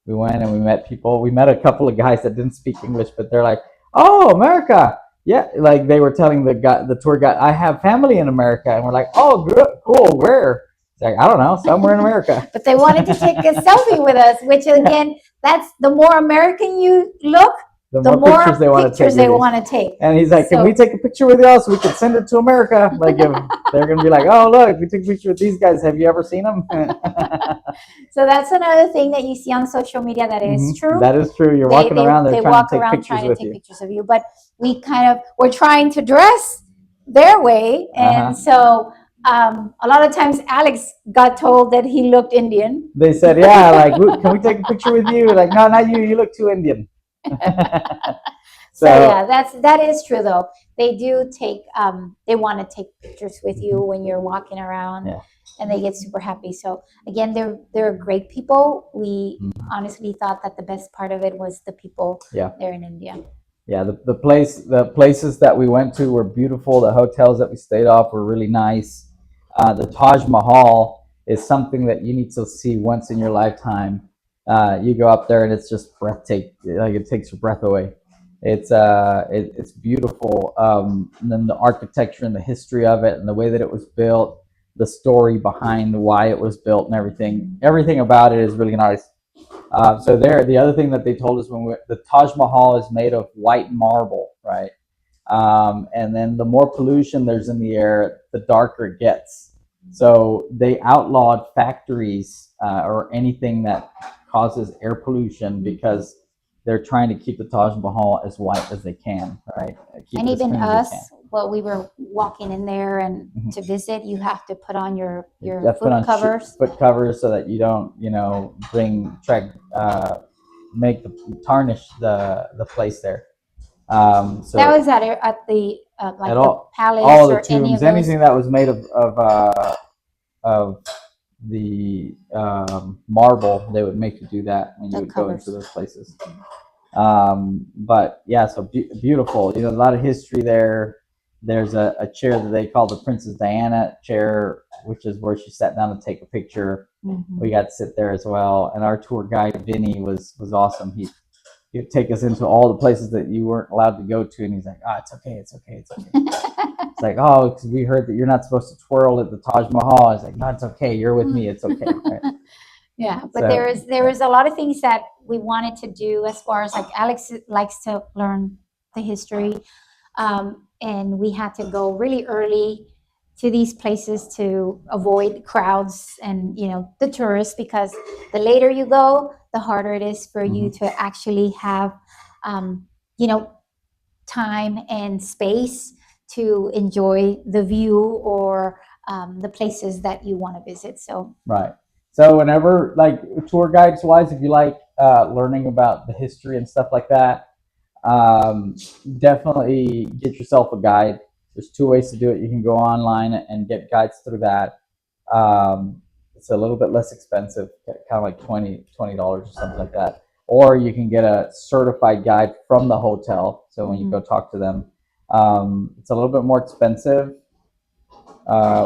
We went and we met people. We met a couple of guys that didn't speak English, but they're like, "Oh, America, Yeah, like they were telling the tour guide, I have family in America, and we're like, oh, good, cool, where? It's like, I don't know, somewhere in America. But they wanted to take a selfie with us, which again, that's the more American you look, the the more more pictures they want to take. pictures they want to take. And he's like, can we take a picture with y'all so we can send it to America? Like, if they're going to be like, oh, look, we took a picture with these guys. Have you ever seen them? So that's another thing that you see on social media that is true. That is true. You're walking around, they're trying to take pictures with you. Pictures of you. But we kind of, we're trying to dress their way. And so a lot of times Alex got told that he looked Indian. They said, yeah, like, can we take a picture with you? Like, no, not you. You look too Indian. So yeah, that is true though. They do take they want to take pictures with you when you're walking around, and they get super happy. So again, they're great people. We honestly thought that the best part of it was the people there in India. Yeah, the places that we went to were beautiful. The hotels that we stayed off were really nice. The Taj Mahal is something that you need to see once in your lifetime. You go up there and it's just breathtaking. Like, it takes your breath away. It's beautiful. And then the architecture and the history of it and the way that it was built, the story behind why it was built and everything about it is really nice. So the other thing that they told us the Taj Mahal is made of white marble, right? And then the more pollution there's in the air, the darker it gets. So they outlawed factories or anything that causes air pollution because they're trying to keep the Taj Mahal as white as they can, right? And even us, well, we were walking in there and to visit, you have to put on your foot covers. Foot covers so that you don't, tarnish the place there. So that was at the palace all the or tombs, anything that was made of the marble, they would make you do that when you would go into those places. But yeah, so beautiful. A lot of history there. There's a chair that they call the Princess Diana chair, which is where she sat down to take a picture. We got to sit there as well. And our tour guide Vinny was awesome. He'd take us into all the places that you weren't allowed to go to, and he's like, it's okay. It's It's like, because we heard that you're not supposed to twirl at the Taj Mahal. I was like, no, it's okay. You're with me. It's okay. Right? Yeah, but there was a lot of things that we wanted to do as far as like Alex likes to learn the history, and we had to go really early to these places to avoid crowds and the tourists, because the later you go, the harder it is for you to actually have time and space to enjoy the view or the places that you want to visit. So right. So whenever, like, tour guides wise, if you like learning about the history and stuff like that, definitely get yourself a guide. There's two ways to do it. You can go online and get guides through that. It's a little bit less expensive, kind of like $20 or something like that. Or you can get a certified guide from the hotel. So when you go talk to them, it's a little bit more expensive,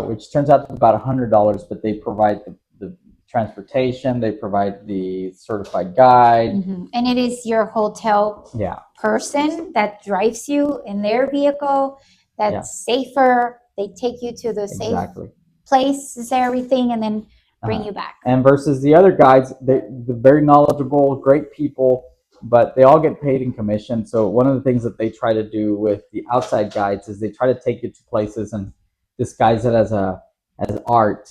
which turns out to be about $100, but they provide the transportation, they provide the certified guide, and it is your hotel person that drives you in their vehicle. That's safer. They take you to the safe places, everything, and then bring you back. And versus the other guides, they're very knowledgeable, great people, but they all get paid in commission. So one of the things that they try to do with the outside guides is they try to take you to places and disguise it as art.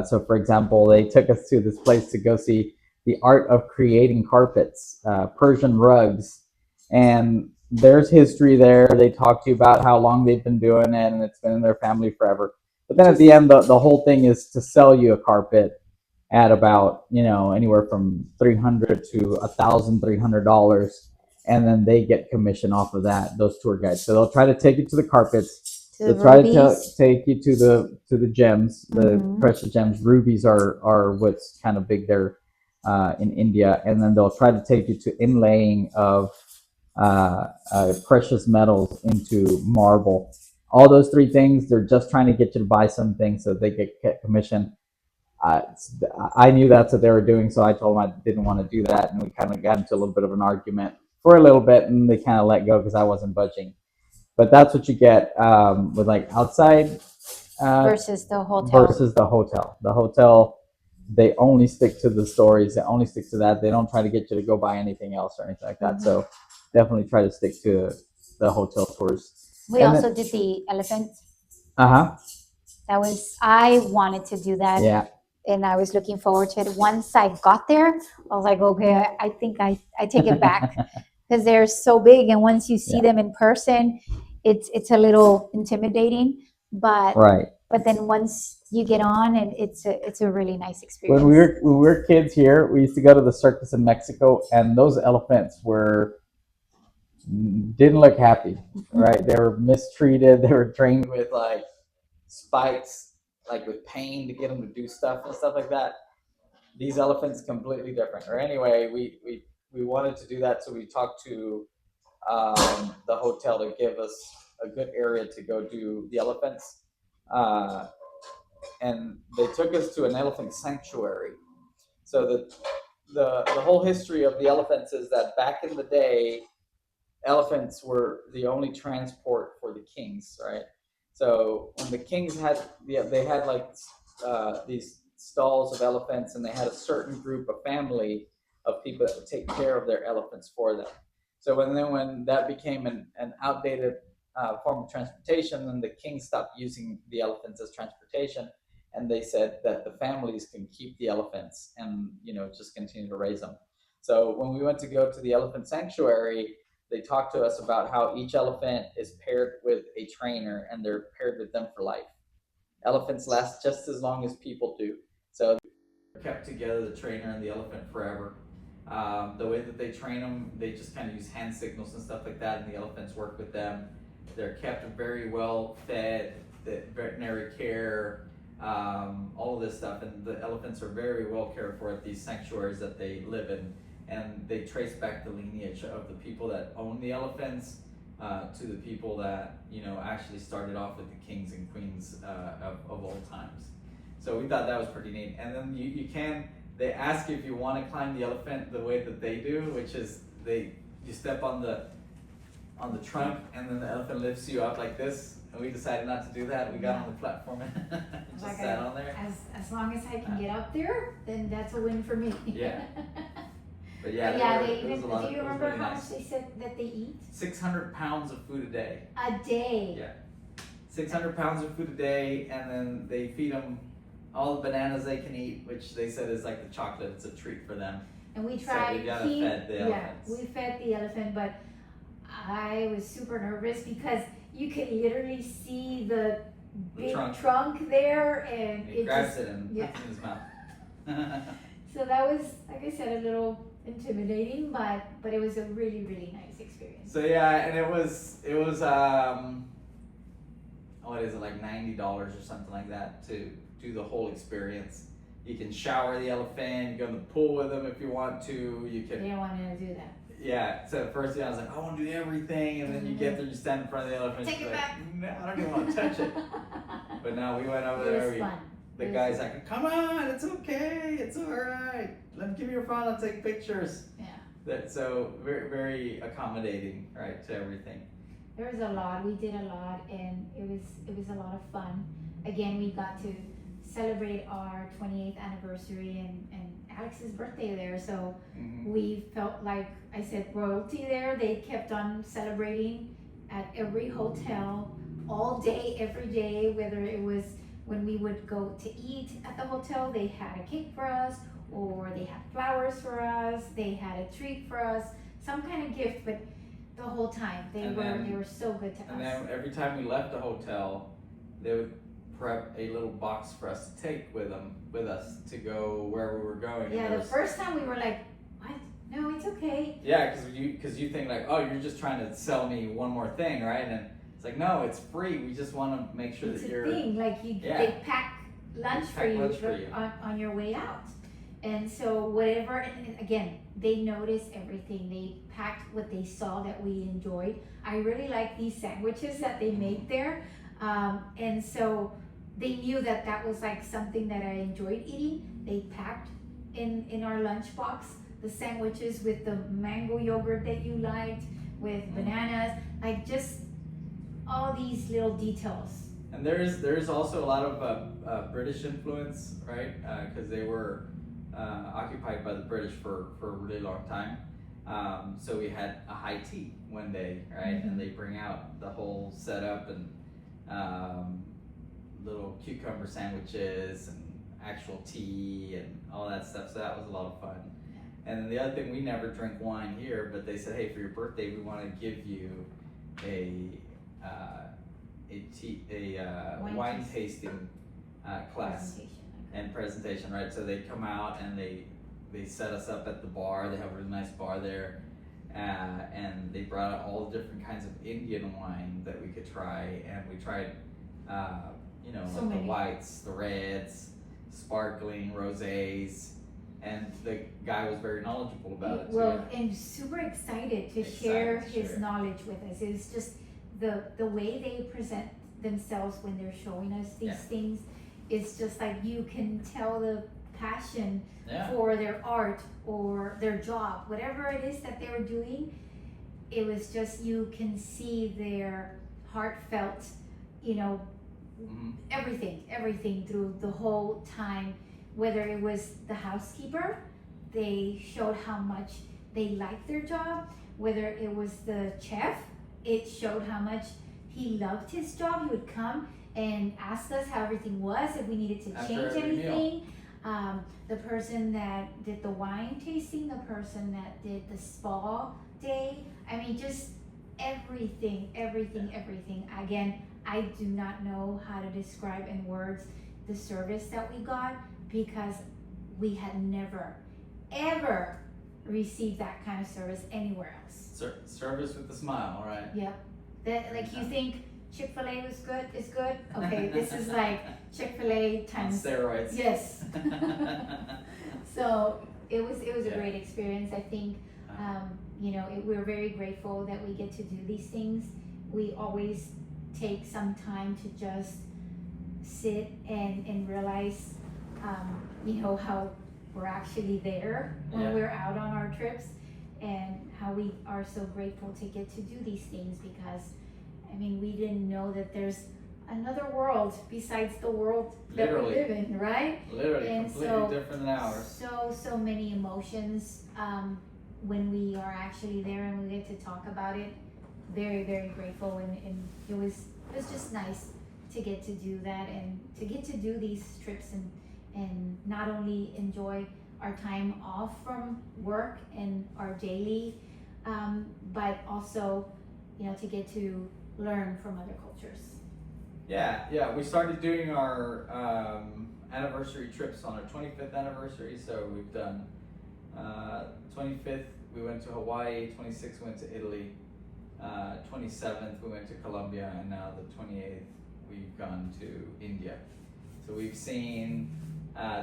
So for example, they took us to this place to go see the art of creating carpets, Persian rugs, and there's history there. They talk to you about how long they've been doing it, and it's been in their family forever. But then at the end, the whole thing is to sell you a carpet at about, anywhere from $300 to $1,300, and then they get commission off of that, those tour guides. So they'll try to take you to the carpets. They'll try to take you to the gems, the precious gems. Rubies are what's kind of big there in India, and then they'll try to take you to inlaying of precious metals into marble. All those three things, they're just trying to get you to buy something so they get commission. I knew that's what they were doing, so I told them I didn't want to do that, and we kind of got into a little bit of an argument for a little bit, and they kind of let go because I wasn't budging. but that's what you get with like outside versus the hotel. versus the hotel. The hotel, they only stick to the stories. They only stick to that. They don't try to get you to go buy anything else or anything like that. Mhm. So definitely try to stick to the hotel tours. We And also did the elephant. Uh-huh. I wanted to do that. Yeah. And I was looking forward to it. Once I got there, I was like, okay, I think I take it back because they're so big. And once you see them in person, it's a little intimidating. But Right. but then once you get on, and it's a really nice experience. When we were kids here, we used to go to the circus in Mexico, and those elephants didn't look happy, right? They were mistreated. They were trained with like spikes, like with pain to get them to do stuff and stuff like that. These elephants completely different. Or anyway, we wanted to do that, so we talked to the hotel to give us a good area to go do the elephants. And they took us to an elephant sanctuary. So the whole history of the elephants is that back in the day, elephants were the only transport for the kings, right? So when the kings had, they had like these stalls of elephants, and they had a certain group of family of people that would take care of their elephants for them. So when that became an outdated form of transportation, then the king stopped using the elephants as transportation, and they said that the families can keep the elephants and just continue to raise them. So when we went to go to the elephant sanctuary, they talked to us about how each elephant is paired with a trainer, and they're paired with them for life. Elephants last just as long as people do. So they're kept together, the trainer and the elephant, forever. The way that they train them, they just kind of use hand signals and stuff like that, and the elephants work with them. They're kept very well fed, the veterinary care, all of this stuff, and the elephants are very well cared for at these sanctuaries that they live in. And they trace back the lineage of the people that own the elephants to the people that actually started off with the kings and queens of old times. So we thought that was pretty neat. And then they ask you if you want to climb the elephant the way that they do, which is you step on the trunk, and then the elephant lifts you up like this. And we decided not to do that. We got on the platform and just sat on there. As long as I can get up there, then that's a win for me. Yeah. But Do you remember how much they said that they eat? 600 pounds of food a day. A day. Yeah. 600 pounds of food a day, and then they feed them all the bananas they can eat, which they said is like the chocolate. It's a treat for them. And we tried. So we gotta fed the elephants. We fed the elephant, but I was super nervous because you could literally see the big trunk there, and he grabs it and puts it in his mouth. So that was, like I said, a little intimidating, but it was a really, really nice experience. So yeah, and it was what is it, like $90 or something like that to do the whole experience. You can shower the elephant, you go in the pool with them if you want to. You can. They don't want to do that. Yeah, so at first I was like, I want to do everything, and then you get there, you stand in front of the elephant. Take it back. No, I don't even want to touch it. But now we went over there. It was fun. The guy's like, come on, it's okay, it's all right. Let me give me your phone, I'll take pictures. Yeah. So very, very accommodating, right, to everything. There was a lot. We did a lot, and it was a lot of fun. Again, we got to celebrate our 28th anniversary and Alex's birthday there. So we felt like, I said, royalty there. They kept on celebrating at every hotel all day, every day, whether it was when we would go to eat at the hotel, they had a cake for us, or they had flowers for us, they had a treat for us, some kind of gift, but the whole time they were so good to us. And then every time we left the hotel, they would prep a little box for us to take with us to go wherever we were going. Yeah, the first time we were like, what? No, it's okay. Yeah, because you think like, oh, you're just trying to sell me one more thing, right? And it's like, no, it's free. We just want to make sure it's that you're. It's a thing, like they pack lunch for you on your way out. And so whatever, and again, they noticed everything. They packed what they saw that we enjoyed. I really like these sandwiches that they made there. And so they knew that was like something that I enjoyed eating. They packed in our lunchbox the sandwiches with the mango yogurt that you liked, with bananas, like just all these little details. And there's also a lot of British influence, right? Because they were occupied by the British for a really long time. So we had a high tea one day, right? And they bring out the whole setup and little cucumber sandwiches and actual tea and all that stuff. So that was a lot of fun. And then the other thing, we never drink wine here, but they said, hey, for your birthday, we want to give you a wine tasting class and presentation, right? So they come out and they set us up at the bar. They have a really nice bar there, and they brought out all the different kinds of Indian wine that we could try, and we tried, So like many. the whites, the reds, sparkling rosés, and the guy was very knowledgeable about it too. Well, and super excited to share his knowledge with us. It's just the way they present themselves when they're showing us these things. It's just like you can tell the passion for their art or their job, whatever it is that they were doing. It was just, you can see their heartfelt, everything through the whole time. Whether it was the housekeeper, they showed how much they liked their job. Whether it was the chef, it showed how much he loved his job. He would come and ask us how everything was, if we needed to change anything. The person that did the wine tasting, the person that did the spa day. I mean, just everything. Again, I do not know how to describe in words the service that we got, because we had never, ever received that kind of service anywhere else. Service with a smile, right? Yep. That, like, you think Chick-fil-A was good, is good? Okay, this is like Chick-fil-A On times. steroids. Yes. So it was a great experience. I think, we're very grateful that we get to do these things. We always take some time to just sit and realize, how we're actually there when we're out on our trips, and how we are so grateful to get to do these things, because we didn't know that there's another world besides the world that we live in, right? Literally, And completely different than ours. So many emotions when we are actually there and we get to talk about it. Very, very grateful, and it was just nice to get to do that, and to get to do these trips, and not only enjoy our time off from work and our daily, but also, to get to learn from other cultures. Yeah, we started doing our anniversary trips on our 25th anniversary. So we've done 25th, we went to Hawaii, 26th, we went to Italy, 27th, we went to Colombia, and now the 28th, we've gone to India. So we've seen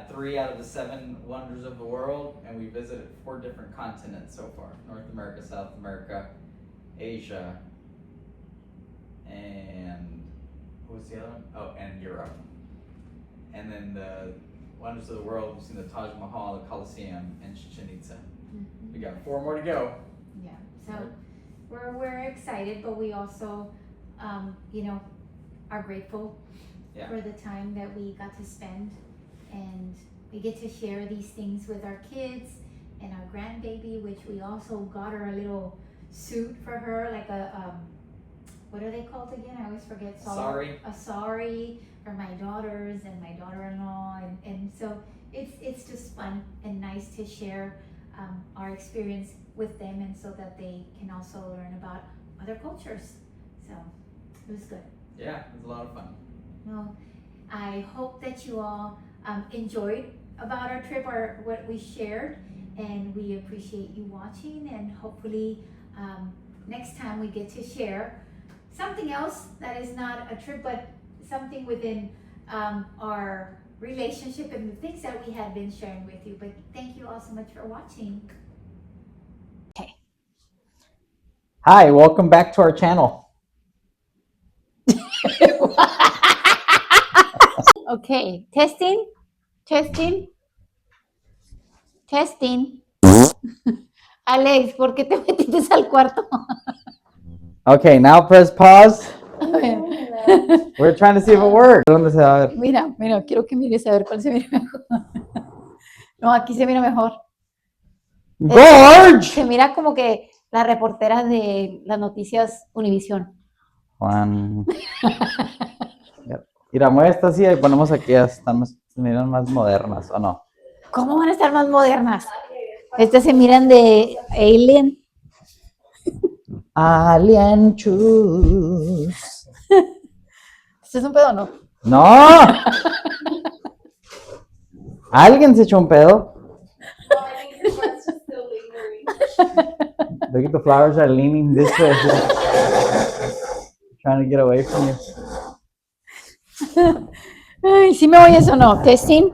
3 out of the 7 wonders of the world, and we visited 4 different continents so far: North America, South America, Asia, and what was the other one? Oh, and Europe. And then the wonders of the world, we've seen the Taj Mahal, the Colosseum, and Chichen Itza. Mm-hmm. We got 4 more to go. Yeah, so we're excited, but we also, are grateful for the time that we got to spend, and we get to share these things with our kids and our grandbaby, which we also got her a little suit for her, like a what are they called again? I always forget. Sari. A sari for my daughters and my daughter-in-law, and so it's just fun and nice to share our experience with them, and so that they can also learn about other cultures. So it was good. Yeah, it was a lot of fun. Well, I hope that you all enjoyed about our trip, or what we shared, and we appreciate you watching, and hopefully next time we get to share something else that is not a trip, but something within our relationship and the things that we have been sharing with you. But thank you all so much for watching. Hi, welcome back to our channel. Okay, testing. Alex, ¿por qué te metiste al cuarto? Okay, now press pause. A ver. We're trying to see if it works. ¿Dónde se va a ver? Mira, quiero que mires a ver cuál se mira mejor. No, aquí se mira mejor. ¡Gorge! Se mira como que la reportera de las noticias Univisión. Juan. Mira, mueve esta silla y ponemos aquí, se miran más modernas, ¿o no? ¿Cómo van a estar más modernas? Estas se miran de Alien. Alien Shoes. ¿Esto es un pedo o no? ¡No! ¿Alguien se echó un pedo? Look at the flowers are leaning this way. Trying to get away from you. Ay, ¿sí me oyes o no? Testing.